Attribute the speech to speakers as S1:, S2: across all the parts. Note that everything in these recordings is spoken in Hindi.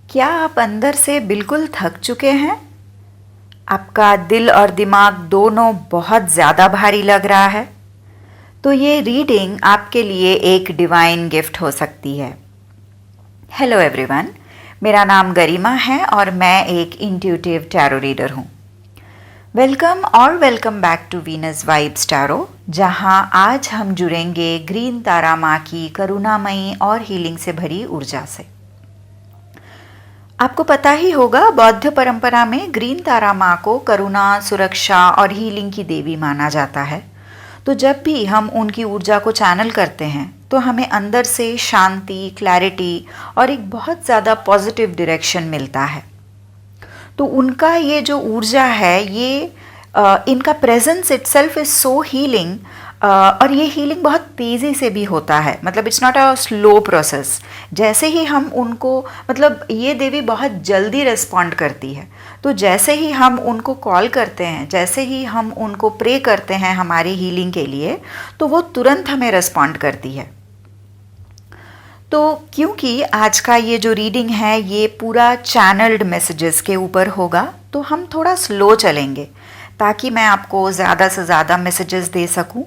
S1: क्या आप अंदर से बिल्कुल थक चुके हैं? आपका दिल और दिमाग दोनों बहुत ज़्यादा भारी लग रहा है? तो ये रीडिंग आपके लिए एक डिवाइन गिफ्ट हो सकती है। हेलो एवरीवन, मेरा नाम गरिमा है और मैं एक इंट्यूटिव टैरो रीडर हूँ। Welcome back to Venus Vibes Tarot, जहाँ आज हम जुड़ेंगे ग्रीन तारा माँ की करुणामयी और हीलिंग से भरी ऊर्जा से। आपको पता ही होगा, बौद्ध परंपरा में ग्रीन तारा माँ को करुणा, सुरक्षा और हीलिंग की देवी माना जाता है। तो जब भी हम उनकी ऊर्जा को चैनल करते हैं तो हमें अंदर से शांति, क्लैरिटी और एक बहुत ज़्यादा पॉजिटिव डायरेक्शन मिलता है। तो उनका ये जो ऊर्जा है, ये इनका presence itself is so healing. और ये हीलिंग बहुत तेज़ी से भी होता है, मतलब it's not a slow process. जैसे ही हम उनको, मतलब ये देवी बहुत जल्दी रिस्पॉन्ड करती है। तो जैसे ही हम उनको कॉल करते हैं, जैसे ही हम उनको प्रे करते हैं हमारी हीलिंग के लिए, तो वो तुरंत हमें रिस्पॉन्ड करती है। तो क्योंकि आज का ये जो रीडिंग है ये पूरा चैनल्ड मैसेजेस के ऊपर होगा, तो हम थोड़ा स्लो चलेंगे ताकि मैं आपको ज़्यादा से ज़्यादा मैसेजेस दे सकूं।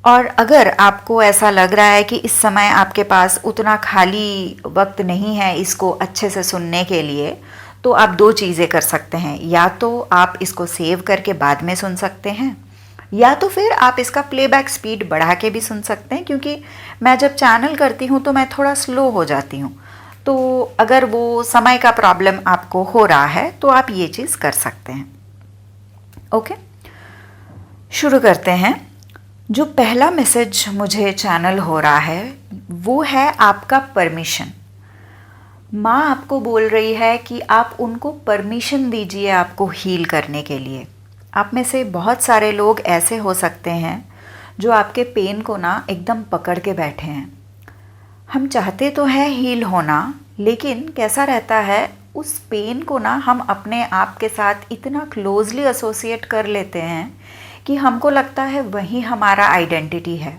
S1: और अगर आपको ऐसा लग रहा है कि इस समय आपके पास उतना खाली वक्त नहीं है इसको अच्छे से सुनने के लिए, तो आप दो चीज़ें कर सकते हैं। या तो आप इसको सेव करके बाद में सुन सकते हैं, या तो फिर आप इसका प्लेबैक स्पीड बढ़ा के भी सुन सकते हैं, क्योंकि मैं जब चैनल करती हूँ तो मैं थोड़ा स्लो हो जाती हूँ। तो अगर वो समय का प्रॉब्लम आपको हो रहा है तो आप ये चीज़ कर सकते हैं। ओके, शुरू करते हैं। जो पहला मैसेज मुझे चैनल हो रहा है वो है आपका परमिशन। माँ आपको बोल रही है कि आप उनको परमिशन दीजिए आपको हील करने के लिए। आप में से बहुत सारे लोग ऐसे हो सकते हैं जो आपके पेन को ना एकदम पकड़ के बैठे हैं। हम चाहते तो हैं हील होना, लेकिन कैसा रहता है, उस पेन को ना हम अपने आप के साथ इतना क्लोजली एसोसिएट कर लेते हैं कि हमको लगता है वही हमारा आइडेंटिटी है।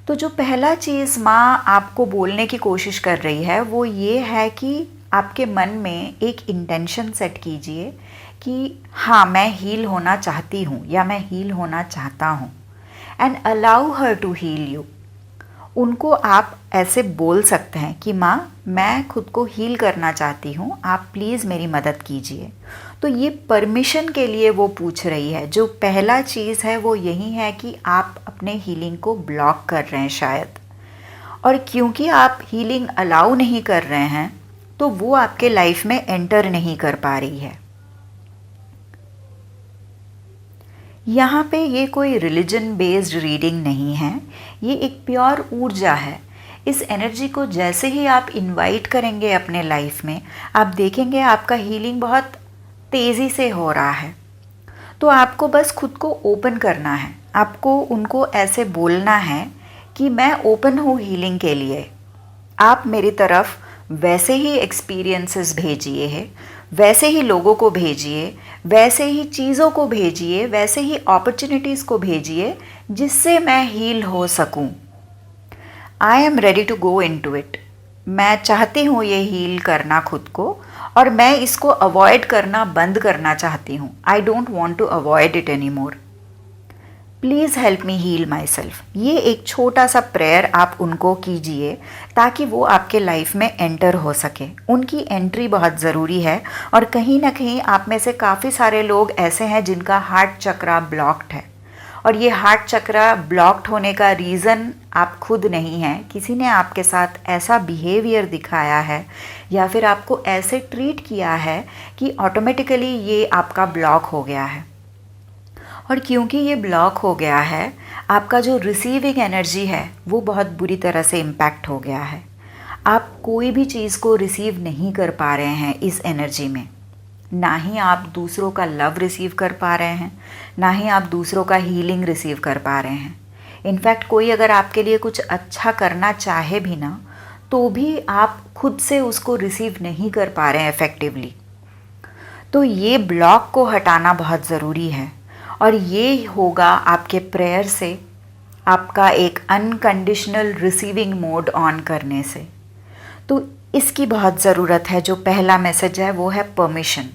S1: तो जो पहला चीज़ माँ आपको बोलने की कोशिश कर रही है वो ये है कि आपके मन में एक इंटेंशन सेट कीजिए कि हाँ, मैं हील होना चाहती हूँ या मैं हील होना चाहता हूँ। And allow her to heal you. उनको आप ऐसे बोल सकते हैं कि माँ, मैं खुद को हील करना चाहती हूँ, आप प्लीज़ मेरी मदद कीजिए। तो ये परमिशन के लिए वो पूछ रही है। जो पहला चीज़ है वो यही है कि आप अपने हीलिंग को ब्लॉक कर रहे हैं शायद, और क्योंकि आप हीलिंग अलाउ नहीं कर रहे हैं तो वो आपके लाइफ में एंटर नहीं कर पा रही है। यहाँ पे ये कोई रिलीजन बेस्ड रीडिंग नहीं है, ये एक प्योर ऊर्जा है। इस एनर्जी को जैसे ही आप इनवाइट करेंगे अपने लाइफ में, आप देखेंगे आपका हीलिंग बहुत तेज़ी से हो रहा है। तो आपको बस खुद को ओपन करना है। आपको उनको ऐसे बोलना है कि मैं ओपन हूँ हीलिंग के लिए। आप मेरी तरफ वैसे ही एक्सपीरियंसेस भेजिए है, वैसे ही लोगों को भेजिए, वैसे ही चीज़ों को भेजिए, वैसे ही अपॉर्चुनिटीज़ को भेजिए जिससे मैं हील हो सकूं। I am ready to go into it. मैं चाहती हूँ ये हील करना खुद को, और मैं इसको अवॉइड करना बंद करना चाहती हूँ। I don't want to avoid it anymore. Please help me heal myself. ये एक छोटा सा प्रेयर आप उनको कीजिए ताकि वो आपके लाइफ में एंटर हो सके। उनकी एंट्री बहुत ज़रूरी है। और कहीं ना कहीं आप में से काफ़ी सारे लोग ऐसे हैं जिनका हार्ट चक्रा ब्लॉक्ड है, और ये हार्ट चक्रा ब्लॉक्ड होने का रीज़न आप खुद नहीं हैं। किसी ने आपके साथ ऐसा बिहेवियर दिखाया है या फिर आपको ऐसे ट्रीट किया है कि ऑटोमेटिकली ये आपका ब्लॉक हो गया है। और क्योंकि ये ब्लॉक हो गया है, आपका जो रिसीविंग एनर्जी है वो बहुत बुरी तरह से इम्पैक्ट हो गया है। आप कोई भी चीज़ को रिसीव नहीं कर पा रहे हैं इस एनर्जी में। ना ही आप दूसरों का लव रिसीव कर पा रहे हैं, ना ही आप दूसरों का हीलिंग रिसीव कर पा रहे हैं। इनफैक्ट कोई अगर आपके लिए कुछ अच्छा करना चाहे भी ना, तो भी आप खुद से उसको रिसीव नहीं कर पा रहे हैं इफ़ेक्टिवली। तो ये ब्लॉक को हटाना बहुत ज़रूरी है, और ये होगा आपके प्रेयर से, आपका एक अनकंडीशनल रिसीविंग मोड ऑन करने से। तो इसकी बहुत ज़रूरत है। जो पहला मैसेज है वो है permission.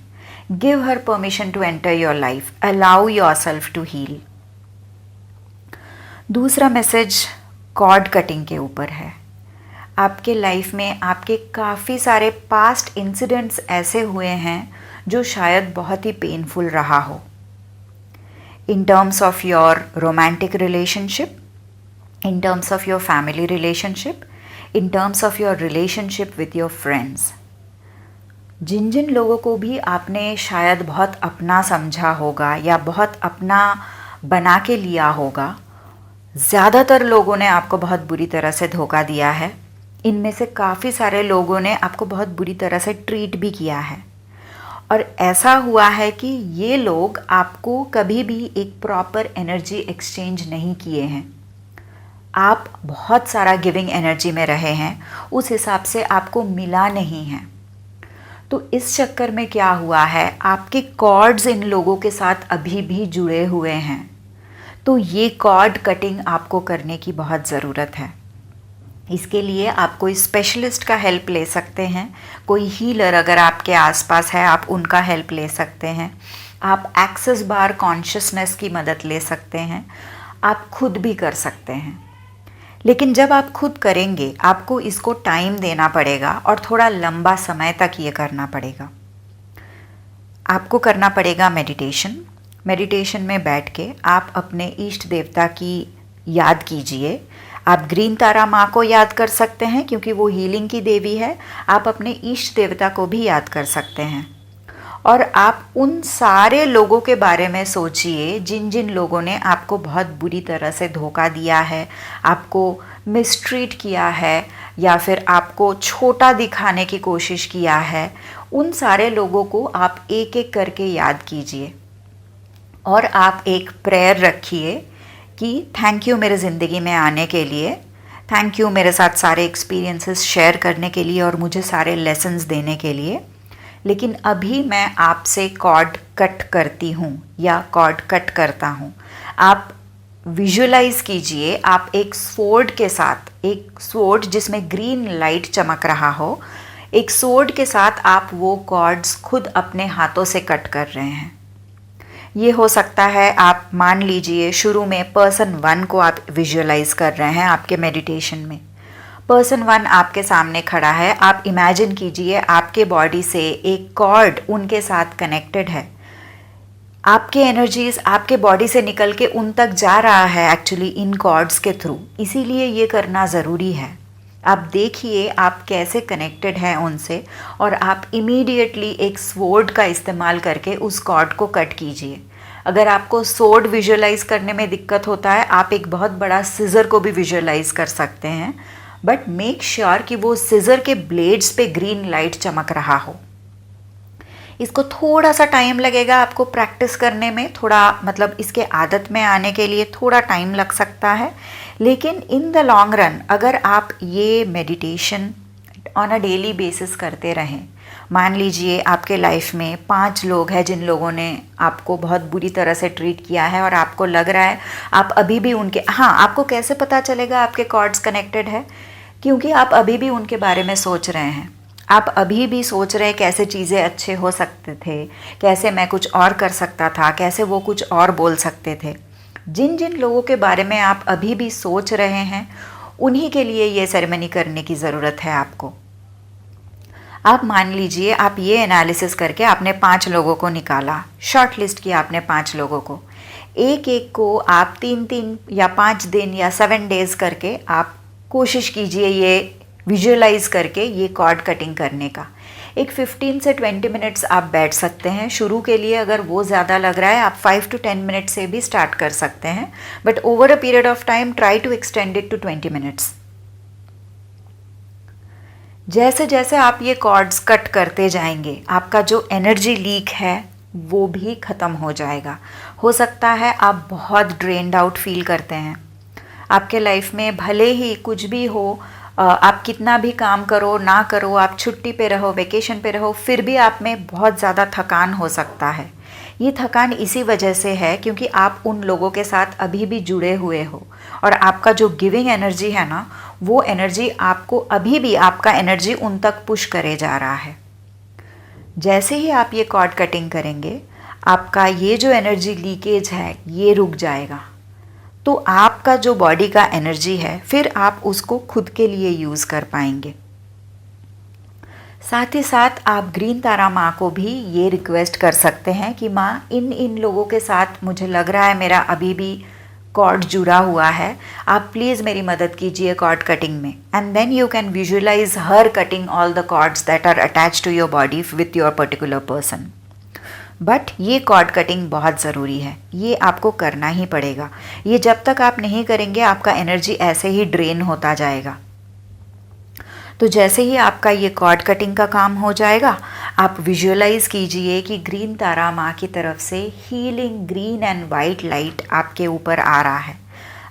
S1: Give her permission to enter your life, allow yourself to heal. दूसरा मैसेज कॉर्ड कटिंग के ऊपर है। आपके लाइफ में आपके काफ़ी सारे पास्ट इंसिडेंट्स ऐसे हुए हैं जो शायद बहुत ही पेनफुल रहा हो, in terms of your romantic relationship, in terms of your family relationship, in terms of your relationship with your friends। जिन जिन लोगों को भी आपने शायद बहुत अपना समझा होगा या बहुत अपना बना के लिया होगा, ज़्यादातर लोगों ने आपको बहुत बुरी तरह से धोखा दिया है। इनमें से काफ़ी सारे लोगों ने आपको बहुत बुरी तरह से ट्रीट भी किया है, और ऐसा हुआ है कि ये लोग आपको कभी भी एक प्रॉपर एनर्जी एक्सचेंज नहीं किए हैं। आप बहुत सारा गिविंग एनर्जी में रहे हैं, उस हिसाब से आपको मिला नहीं है। तो इस चक्कर में क्या हुआ है, आपके कॉर्ड्स इन लोगों के साथ अभी भी जुड़े हुए हैं। तो ये कॉर्ड कटिंग आपको करने की बहुत ज़रूरत है। इसके लिए आप कोई स्पेशलिस्ट का हेल्प ले सकते हैं, कोई हीलर अगर आपके आसपास है आप उनका हेल्प ले सकते हैं। आप एक्सेस बार कॉन्शियसनेस की मदद ले सकते हैं, आप खुद भी कर सकते हैं। लेकिन जब आप खुद करेंगे आपको इसको टाइम देना पड़ेगा और थोड़ा लंबा समय तक ये करना पड़ेगा। आपको करना पड़ेगा मेडिटेशन। मेडिटेशन में बैठ के आप अपने इष्ट देवता की याद कीजिए। आप ग्रीन तारा माँ को याद कर सकते हैं क्योंकि वो हीलिंग की देवी है। आप अपने इष्ट देवता को भी याद कर सकते हैं, और आप उन सारे लोगों के बारे में सोचिए जिन जिन लोगों ने आपको बहुत बुरी तरह से धोखा दिया है, आपको मिसट्रीट किया है या फिर आपको छोटा दिखाने की कोशिश किया है। उन सारे लोगों को आप एक एक करके याद कीजिए और आप एक प्रेयर रखिए कि थैंक यू मेरे ज़िंदगी में आने के लिए, थैंक यू मेरे साथ सारे एक्सपीरियंसेस शेयर करने के लिए और मुझे सारे लेसन्स देने के लिए। लेकिन अभी मैं आपसे कॉर्ड कट करती हूँ या कॉर्ड कट करता हूँ। आप विजुलाइज कीजिए, आप एक स्वॉर्ड के साथ, एक स्वॉर्ड जिसमें ग्रीन लाइट चमक रहा हो, एक स्वॉर्ड के साथ आप वो कॉर्ड्स खुद अपने हाथों से कट कर रहे हैं। ये हो सकता है, आप मान लीजिए शुरू में पर्सन 1 को आप विजुअलाइज कर रहे हैं आपके मेडिटेशन में। पर्सन 1 आपके सामने खड़ा है। आप इमेजिन कीजिए आपके बॉडी से एक कॉर्ड उनके साथ कनेक्टेड है। आपके एनर्जीज आपके बॉडी से निकल के उन तक जा रहा है एक्चुअली इन कॉर्ड्स के थ्रू, इसीलिए ये करना ज़रूरी है। आप देखिए आप कैसे कनेक्टेड हैं उनसे, और आप इमीडिएटली एक स्वॉर्ड का इस्तेमाल करके उस कॉर्ड को कट कीजिए। अगर आपको स्वॉर्ड विजुअलाइज करने में दिक्कत होता है, आप एक बहुत बड़ा सिज़र को भी विजुअलाइज कर सकते हैं, बट मेक श्योर कि वो सिज़र के ब्लेड्स पे ग्रीन लाइट चमक रहा हो। इसको थोड़ा सा टाइम लगेगा आपको प्रैक्टिस करने में, थोड़ा मतलब इसके आदत में आने के लिए थोड़ा टाइम लग सकता है। लेकिन इन द लॉन्ग रन अगर आप ये meditation on a daily basis करते रहें, मान लीजिए आपके लाइफ में 5 लोग हैं जिन लोगों ने आपको बहुत बुरी तरह से ट्रीट किया है और आपको लग रहा है आप अभी भी उनके, हाँ, आपको कैसे पता चलेगा आपके कॉर्ड्स कनेक्टेड है? क्योंकि आप अभी भी उनके बारे में सोच रहे हैं। आप अभी भी सोच रहे हैं कैसे चीज़ें अच्छे हो सकते थे, कैसे मैं कुछ और कर सकता था, कैसे वो कुछ और बोल सकते थे। जिन जिन लोगों के बारे में आप अभी भी सोच रहे हैं उन्हीं के लिए ये सेरेमनी करने की ज़रूरत है आपको। आप मान लीजिए आप ये एनालिसिस करके आपने 5 लोगों को निकाला, शॉर्ट लिस्ट किया आपने 5 लोगों को। एक एक को आप 3-3 या 5 दिन या 7 डेज करके आप कोशिश कीजिए ये विजुअलाइज करके ये कॉर्ड कटिंग करने का। एक 15 से 20 मिनट्स आप बैठ सकते हैं शुरू के लिए। अगर वो ज़्यादा लग रहा है आप 5 to 10 मिनट से भी स्टार्ट कर सकते हैं, but over a period of time try to extend it to 20 minutes. जैसे जैसे आप ये कॉर्ड्स कट करते जाएंगे आपका जो एनर्जी लीक है वो भी ख़त्म हो जाएगा। हो सकता है आप बहुत ड्रेन्ड आउट फील करते हैं, आपके लाइफ में भले ही कुछ भी हो, आप कितना भी काम करो ना करो, आप छुट्टी पे रहो, वेकेशन पे रहो, फिर भी आप में बहुत ज़्यादा थकान हो सकता है। ये थकान इसी वजह से है क्योंकि आप उन लोगों के साथ अभी भी जुड़े हुए हो और आपका जो गिविंग एनर्जी है ना, वो एनर्जी आपको अभी भी, आपका एनर्जी उन तक पुश करे जा रहा है। जैसे ही आप ये कॉर्ड कटिंग करेंगे, आपका ये जो एनर्जी लीकेज है ये रुक जाएगा। तो आपका जो बॉडी का एनर्जी है फिर आप उसको खुद के लिए यूज़ कर पाएंगे। साथ ही साथ आप ग्रीन तारा माँ को भी ये रिक्वेस्ट कर सकते हैं कि माँ, इन लोगों के साथ मुझे लग रहा है मेरा अभी भी कॉर्ड जुड़ा हुआ है, आप प्लीज़ मेरी मदद कीजिए कॉर्ड कटिंग में। And then you can visualise her cutting all the cords that are attach to your body with your particular person. But ये कॉर्ड कटिंग बहुत ज़रूरी है, ये आपको करना ही पड़ेगा। ये जब तक आप नहीं करेंगे आपका एनर्जी ऐसे ही ड्रेन होता जाएगा। तो जैसे ही आपका ये कॉर्ड कटिंग का काम हो जाएगा, आप विजुअलाइज कीजिए कि ग्रीन तारा माँ की तरफ से healing green and white light आपके ऊपर आ रहा है।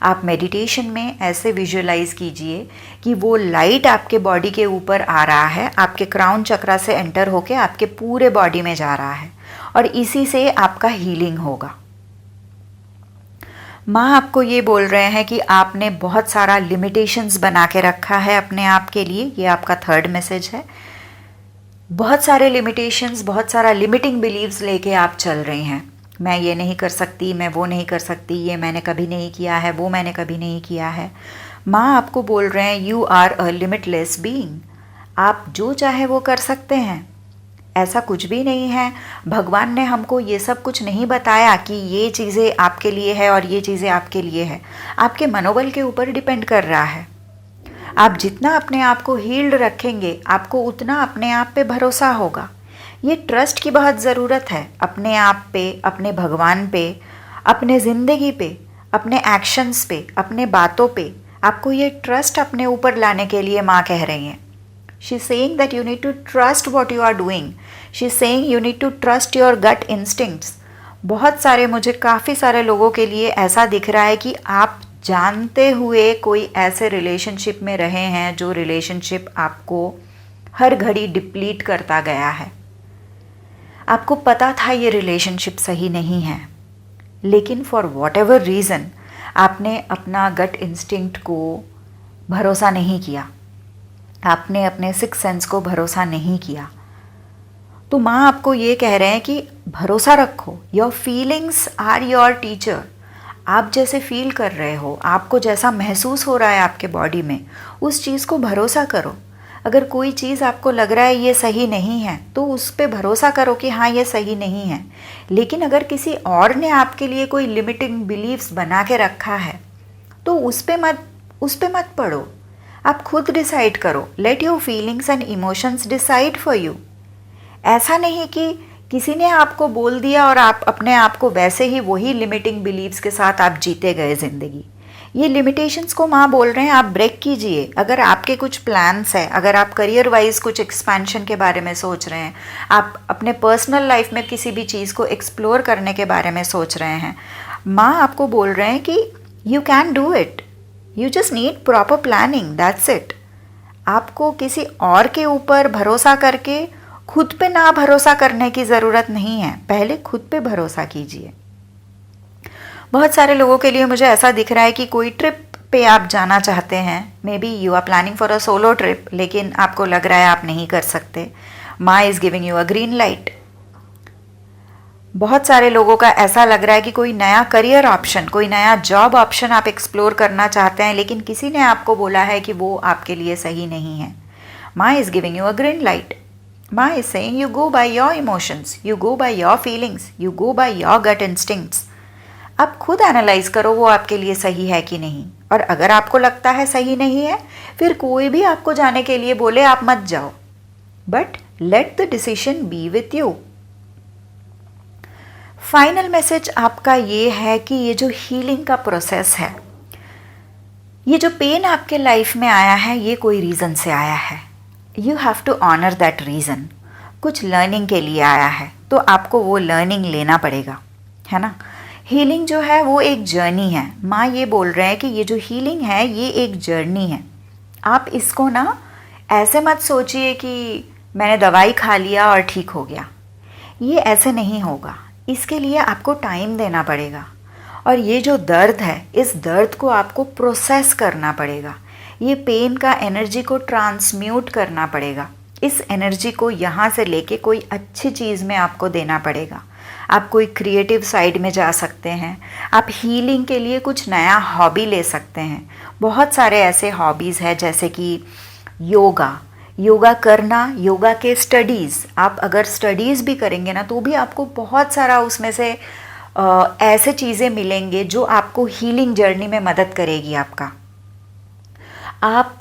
S1: आप मेडिटेशन में ऐसे विजुअलाइज कीजिए कि वो लाइट आपके बॉडी के ऊपर आ रहा है, आपके क्राउन चक्रा से एंटर होके आपके पूरे बॉडी में जा रहा है और इसी से आपका हीलिंग होगा। माँ आपको ये बोल रहे हैं कि आपने बहुत सारा लिमिटेशंस बना के रखा है अपने आप के लिए। ये आपका थर्ड मैसेज है। बहुत सारे लिमिटेशंस, बहुत सारा लिमिटिंग बिलीव्स लेके आप चल रहे हैं। मैं ये नहीं कर सकती, मैं वो नहीं कर सकती, ये मैंने कभी नहीं किया है, वो मैंने कभी नहीं किया है। माँ आपको बोल रहे हैं you are a limitless being. आप जो चाहे वो कर सकते हैं, ऐसा कुछ भी नहीं है। भगवान ने हमको ये सब कुछ नहीं बताया कि ये चीज़ें आपके लिए है और ये चीज़ें आपके लिए है। आपके मनोबल के ऊपर डिपेंड कर रहा है। आप जितना अपने आप को हील्ड रखेंगे, आपको उतना अपने आप पे भरोसा होगा। ये ट्रस्ट की बहुत ज़रूरत है अपने आप पे, अपने भगवान पे, अपने ज़िंदगी पे, अपने एक्शंस पे, अपने बातों पे। आपको ये ट्रस्ट अपने ऊपर लाने के लिए माँ कह रही हैं। She's saying that you need to trust what you are doing. She's saying you need to trust your gut instincts. बहुत सारे, मुझे काफ़ी सारे लोगों के लिए ऐसा दिख रहा है कि आप जानते हुए कोई ऐसे रिलेशनशिप में रहे हैं जो रिलेशनशिप आपको हर घड़ी डिप्लीट करता गया है। आपको पता था ये रिलेशनशिप सही नहीं है, लेकिन फॉर वॉट एवर रीज़न आपने अपना गट इंस्टिंक्ट को भरोसा नहीं किया, आपने अपने सिक्स सेंस को भरोसा नहीं किया। तो माँ आपको ये कह रहे हैं कि भरोसा रखो। Your feelings are your teacher. आप जैसे फील कर रहे हो, आपको जैसा महसूस हो रहा है आपके बॉडी में, उस चीज़ को भरोसा करो। अगर कोई चीज़ आपको लग रहा है ये सही नहीं है, तो उस पर भरोसा करो कि हाँ ये सही नहीं है। लेकिन अगर किसी और ने आपके लिए कोई लिमिटिंग बिलीव्स बना के रखा है, तो उस पे मत पड़ो। आप खुद डिसाइड करो। Let your feelings and emotions decide for you. ऐसा नहीं कि किसी ने आपको बोल दिया और आप अपने आप को वैसे ही वही लिमिटिंग बिलीव्स के साथ आप जीते गए ज़िंदगी। ये लिमिटेशंस को माँ बोल रहे हैं आप ब्रेक कीजिए। अगर आपके कुछ प्लान्स हैं, अगर आप करियर वाइज कुछ एक्सपेंशन के बारे में सोच रहे हैं, आप अपने पर्सनल लाइफ में किसी भी चीज़ को एक्सप्लोर करने के बारे में सोच रहे हैं, माँ आपको बोल रहे हैं कि you can do it. You just need proper planning, that's it. आपको किसी और के ऊपर भरोसा करके खुद पे ना भरोसा करने की ज़रूरत नहीं है। पहले खुद पे भरोसा कीजिए। बहुत सारे लोगों के लिए मुझे ऐसा दिख रहा है कि कोई ट्रिप पे आप जाना चाहते हैं। Maybe you are planning for a solo trip, लेकिन आपको लग रहा है आप नहीं कर सकते। माँ is giving you a green light. बहुत सारे लोगों का ऐसा लग रहा है कि कोई नया करियर ऑप्शन, कोई नया जॉब ऑप्शन आप एक्सप्लोर करना चाहते हैं, लेकिन किसी ने आपको बोला है कि वो आपके लिए सही नहीं है। माँ is giving you a green light. माँ is saying you go by your emotions, you go by your feelings, you go by your gut instincts. आप खुद एनालाइज करो वो आपके लिए सही है कि नहीं, और अगर आपको लगता है सही नहीं है, फिर कोई भी आपको जाने के लिए बोले आप मत जाओ, but let the decision B with you. Final message आपका ये है कि ये जो हीलिंग का प्रोसेस है, ये जो पेन आपके लाइफ में आया है, ये कोई रीज़न से आया है। You have to honour that reason. कुछ लर्निंग के लिए आया है, तो आपको वो लर्निंग लेना पड़ेगा, है ना। हीलिंग जो है वो एक जर्नी है। माँ ये बोल रहे हैं कि ये जो हीलिंग है ये एक जर्नी है। आप इसको ना ऐसे मत सोचिए कि मैंने दवाई खा लिया और ठीक हो गया। ये ऐसे नहीं होगा। इसके लिए आपको टाइम देना पड़ेगा। और ये जो दर्द है, इस दर्द को आपको प्रोसेस करना पड़ेगा। ये पेन का एनर्जी को ट्रांसम्यूट करना पड़ेगा। इस एनर्जी को यहाँ से लेके कोई अच्छी चीज़ में आपको देना पड़ेगा। आप कोई क्रिएटिव साइड में जा सकते हैं। आप हीलिंग के लिए कुछ नया हॉबी ले सकते हैं। बहुत सारे ऐसे हॉबीज़ हैं, जैसे कि योगा करना, योगा के स्टडीज़। आप अगर स्टडीज़ भी करेंगे ना, तो भी आपको बहुत सारा उसमें से ऐसे चीज़ें मिलेंगे जो आपको हीलिंग जर्नी में मदद करेगी आपका। आप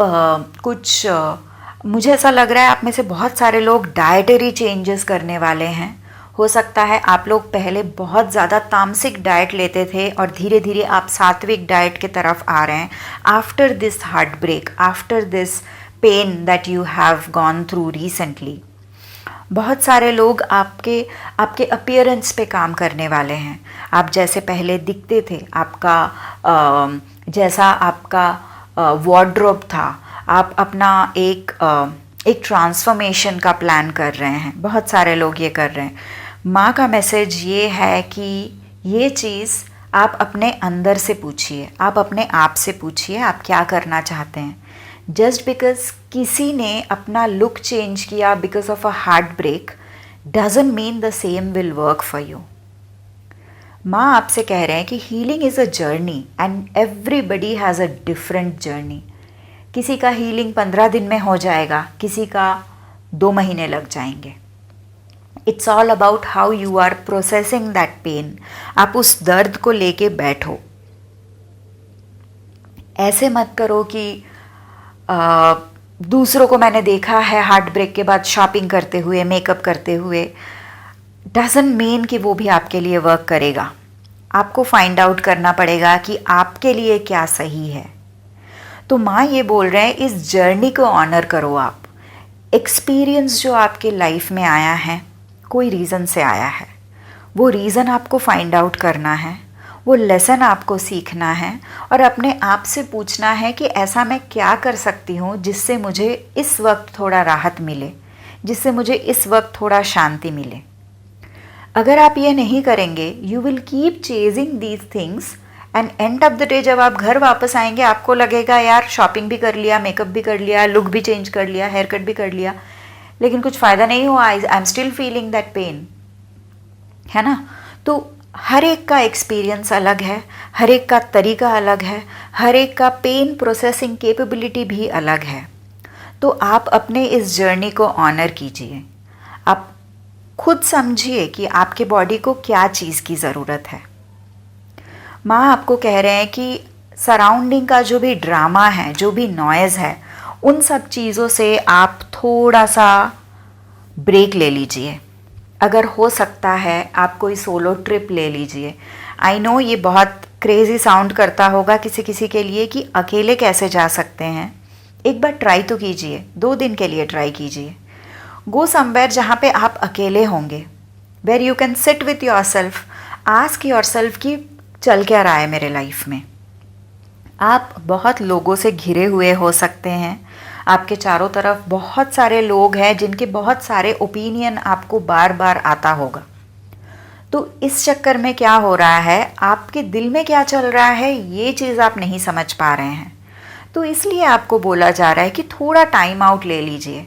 S1: मुझे ऐसा लग रहा है आप में से बहुत सारे लोग डाइटरी चेंजेस करने वाले हैं। हो सकता है आप लोग पहले बहुत ज़्यादा तामसिक डाइट लेते थे और धीरे धीरे आप सात्विक डाइट की तरफ आ रहे हैं। After this heart break, after this pain that you have gone through recently, बहुत सारे लोग आपके अपीयरेंस पे काम करने वाले हैं। आप जैसे पहले दिखते थे, जैसा आपका वार्डरोब था, आप अपना एक ट्रांसफॉर्मेशन का प्लान कर रहे हैं। बहुत सारे लोग ये कर रहे हैं। माँ का मैसेज ये है कि ये चीज़ आप अपने अंदर से पूछिए, आप अपने आप से पूछिए आप क्या करना चाहते हैं। जस्ट बिकॉज किसी ने अपना लुक चेंज किया because of a heart break doesn't mean the same will work for you. माँ आपसे कह रहे हैं कि healing is a journey and everybody has a different journey. किसी का हीलिंग 15 दिन में हो जाएगा, किसी का 2 महीने लग जाएंगे। It's all about how you are processing that pain. आप उस दर्द को लेके बैठो। ऐसे मत करो कि दूसरों को मैंने देखा है हार्ट ब्रेक के बाद शॉपिंग करते हुए, मेकअप करते हुए। डजंट मीन कि वो भी आपके लिए वर्क करेगा। आपको फाइंड आउट करना पड़ेगा कि आपके लिए क्या सही है। तो माँ ये बोल रहे हैं, इस जर्नी को ऑनर करो आप। एक्सपीरियंस जो आपके लाइफ में आया है, कोई रीज़न से आया है, वो रीज़न आपको फाइंड आउट करना है, वो लेसन आपको सीखना है और अपने आप से पूछना है कि ऐसा मैं क्या कर सकती हूँ जिससे मुझे इस वक्त थोड़ा राहत मिले, जिससे मुझे इस वक्त थोड़ा शांति मिले। अगर आप ये नहीं करेंगे, you will keep chasing these things and end of the day जब आप घर वापस आएंगे आपको लगेगा यार शॉपिंग भी कर लिया, मेकअप भी कर लिया, लुक भी चेंज कर लिया, हेयर कट भी कर लिया, लेकिन कुछ फ़ायदा नहीं हुआ। I am still feeling that pain, है ना। तो हर एक का एक्सपीरियंस अलग है, हर एक का तरीका अलग है, हर एक का पेन प्रोसेसिंग कैपेबिलिटी भी अलग है। तो आप अपने इस जर्नी को ऑनर कीजिए। आप खुद समझिए कि आपके बॉडी को क्या चीज़ की ज़रूरत है। माँ आपको कह रहे हैं कि सराउंडिंग का जो भी ड्रामा है, जो भी नॉइज़ है, उन सब चीज़ों से आप थोड़ा सा ब्रेक ले लीजिए। अगर हो सकता है आप कोई सोलो ट्रिप ले लीजिए। आई नो ये बहुत क्रेज़ी साउंड करता होगा किसी किसी के लिए कि अकेले कैसे जा सकते हैं। एक बार ट्राई तो कीजिए, 2 दिन के लिए ट्राई कीजिए। गो समवेयर जहाँ पे आप अकेले होंगे, where you can sit with yourself, ask yourself कि चल क्या रहा है मेरे लाइफ में। आप बहुत लोगों से घिरे हुए हो सकते हैं, आपके चारों तरफ बहुत सारे लोग हैं जिनके बहुत सारे ओपिनियन आपको बार बार आता होगा। तो इस चक्कर में क्या हो रहा है, आपके दिल में क्या चल रहा है ये चीज़ आप नहीं समझ पा रहे हैं। तो इसलिए आपको बोला जा रहा है कि थोड़ा टाइम आउट ले लीजिए,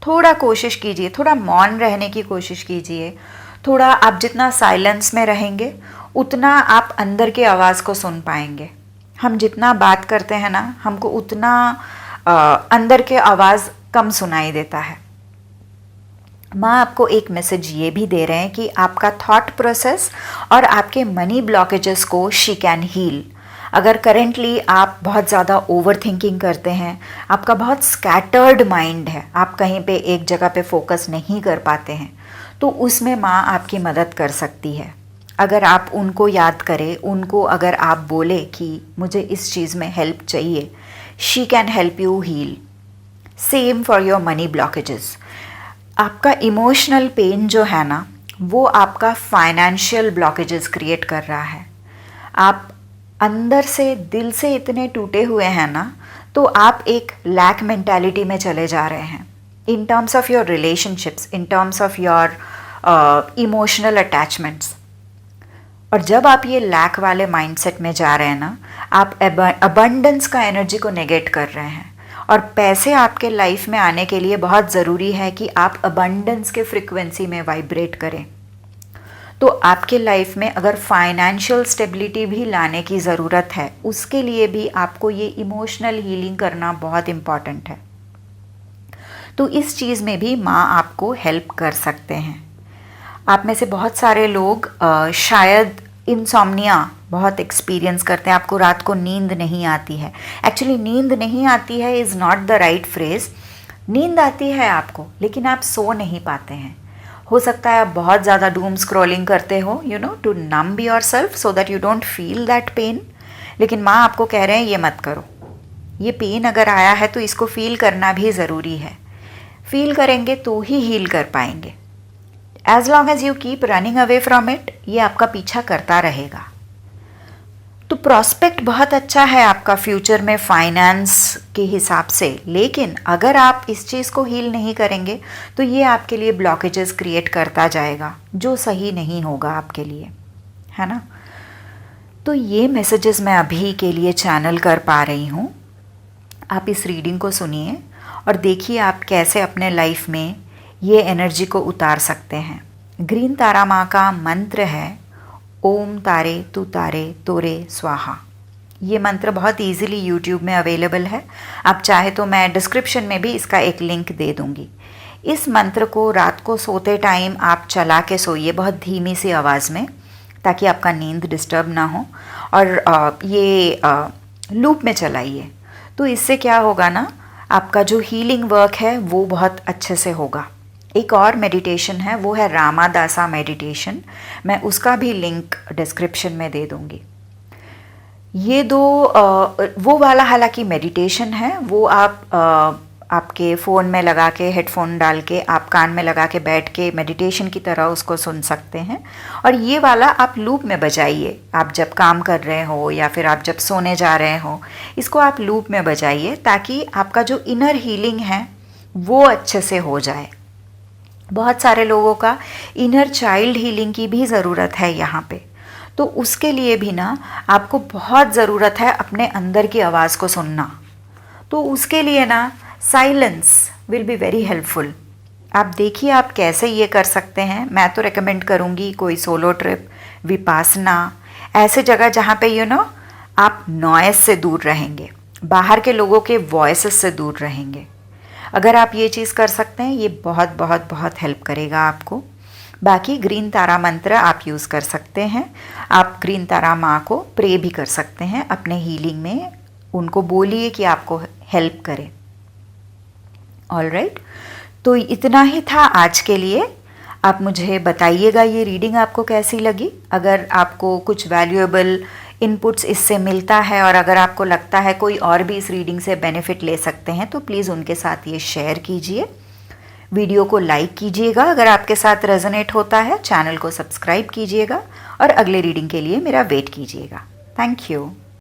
S1: थोड़ा कोशिश कीजिए, थोड़ा मौन रहने की कोशिश कीजिए। थोड़ा आप जितना साइलेंस में रहेंगे उतना आप अंदर की आवाज़ को सुन पाएंगे। हम जितना बात करते हैं ना, हमको उतना अंदर के आवाज़ कम सुनाई देता है। माँ आपको एक मैसेज ये भी दे रहे हैं कि आपका थॉट प्रोसेस और आपके मनी ब्लॉकेजेस को शी कैन हील। अगर करेंटली आप बहुत ज़्यादा ओवर थिंकिंग करते हैं, आपका बहुत स्कैटर्ड माइंड है, आप कहीं पे एक जगह पे फोकस नहीं कर पाते हैं, तो उसमें माँ आपकी मदद कर सकती है। अगर आप उनको याद करें, उनको अगर आप बोले कि मुझे इस चीज़ में हेल्प चाहिए, she can help you heal. Same for your money blockages. आपका इमोशनल पेन जो है ना, वो आपका फाइनेंशियल ब्लॉकेजेस क्रिएट कर रहा है। आप अंदर से, दिल से इतने टूटे हुए हैं ना, तो आप एक लैक मेंटालिटी में चले जा रहे हैं in terms of your relationships, in terms of your emotional attachments. और जब आप ये लैक वाले माइंडसेट में जा रहे हैं ना, आप अबंडेंस का एनर्जी को नेगेट कर रहे हैं। और पैसे आपके लाइफ में आने के लिए बहुत ज़रूरी है कि आप अबंडेंस के फ्रिक्वेंसी में वाइब्रेट करें। तो आपके लाइफ में अगर फाइनेंशियल स्टेबिलिटी भी लाने की ज़रूरत है, उसके लिए भी आपको ये इमोशनल हीलिंग करना बहुत इम्पॉर्टेंट है। तो इस चीज़ में भी माँ आपको हेल्प कर सकते हैं। आप में से बहुत सारे लोग शायद इंसोम्निया बहुत एक्सपीरियंस करते हैं, आपको रात को नींद नहीं आती है। एक्चुअली नींद नहीं आती है is not the right phrase. नींद आती है आपको, लेकिन आप सो नहीं पाते हैं। हो सकता है आप बहुत ज़्यादा डूम स्क्रॉलिंग करते हो, to numb yourself so that you don't feel that pain. लेकिन माँ आपको कह रहे हैं ये मत करो। ये पेन अगर आया है तो इसको फील करना भी ज़रूरी है। फील करेंगे तो ही हील कर पाएंगे। As long as you keep running away from it, ये आपका पीछा करता रहेगा। तो प्रॉस्पेक्ट बहुत अच्छा है आपका फ्यूचर में फाइनेंस के हिसाब से, लेकिन अगर आप इस चीज़ को हील नहीं करेंगे तो ये आपके लिए ब्लॉकेजेस क्रिएट करता जाएगा, जो सही नहीं होगा आपके लिए, है ना। तो ये मैसेजेस मैं अभी के लिए चैनल कर पा रही हूँ। आप इस रीडिंग को सुनिए और देखिए आप कैसे अपने लाइफ में ये एनर्जी को उतार सकते हैं। ग्रीन तारा माँ का मंत्र है ओम तारे तू तारे तोरे स्वाहा। ये मंत्र बहुत इजीली यूट्यूब में अवेलेबल है। आप चाहे तो मैं डिस्क्रिप्शन में भी इसका एक लिंक दे दूँगी। इस मंत्र को रात को सोते टाइम आप चला के सोइए बहुत धीमी सी आवाज़ में, ताकि आपका नींद डिस्टर्ब ना हो। और ये लूप में चलाइए, तो इससे क्या होगा ना, आपका जो हीलिंग वर्क है वो बहुत अच्छे से होगा। एक और मेडिटेशन है, वो है रामादासा मेडिटेशन। मैं उसका भी लिंक डिस्क्रिप्शन में दे दूँगी। ये दो वो वाला हालांकि मेडिटेशन है, वो आप आपके फ़ोन में लगा के हेडफोन डाल के आप कान में लगा के बैठ के मेडिटेशन की तरह उसको सुन सकते हैं। और ये वाला आप लूप में बजाइए, आप जब काम कर रहे हो या फिर आप जब सोने जा रहे हो, इसको आप लूप में बजाइए, ताकि आपका जो इनर हीलिंग है वो अच्छे से हो जाए। बहुत सारे लोगों का इनर चाइल्ड हीलिंग की भी ज़रूरत है यहाँ पे। तो उसके लिए भी ना आपको बहुत ज़रूरत है अपने अंदर की आवाज़ को सुनना। तो उसके लिए ना silence will be very helpful. आप देखिए आप कैसे ये कर सकते हैं। मैं तो रेकमेंड करूँगी कोई सोलो ट्रिप, विपासना, ऐसे जगह जहाँ पे आप नॉइस से दूर रहेंगे, बाहर के लोगों के वॉइसेस से दूर रहेंगे। अगर आप ये चीज़ कर सकते हैं, ये बहुत बहुत बहुत हेल्प करेगा आपको। बाकी ग्रीन तारा मंत्र आप यूज़ कर सकते हैं। आप ग्रीन तारा माँ को प्रे भी कर सकते हैं अपने हीलिंग में। उनको बोलिए कि आपको हेल्प करें। ऑलराइट, तो इतना ही था आज के लिए। आप मुझे बताइएगा ये रीडिंग आपको कैसी लगी। अगर आपको कुछ वैल्यूएबल इनपुट्स इससे मिलता है और अगर आपको लगता है कोई और भी इस रीडिंग से बेनिफिट ले सकते हैं, तो प्लीज़ उनके साथ ये शेयर कीजिए। वीडियो को लाइक कीजिएगा अगर आपके साथ रेजोनेट होता है। चैनल को सब्सक्राइब कीजिएगा और अगले रीडिंग के लिए मेरा वेट कीजिएगा। Thank you.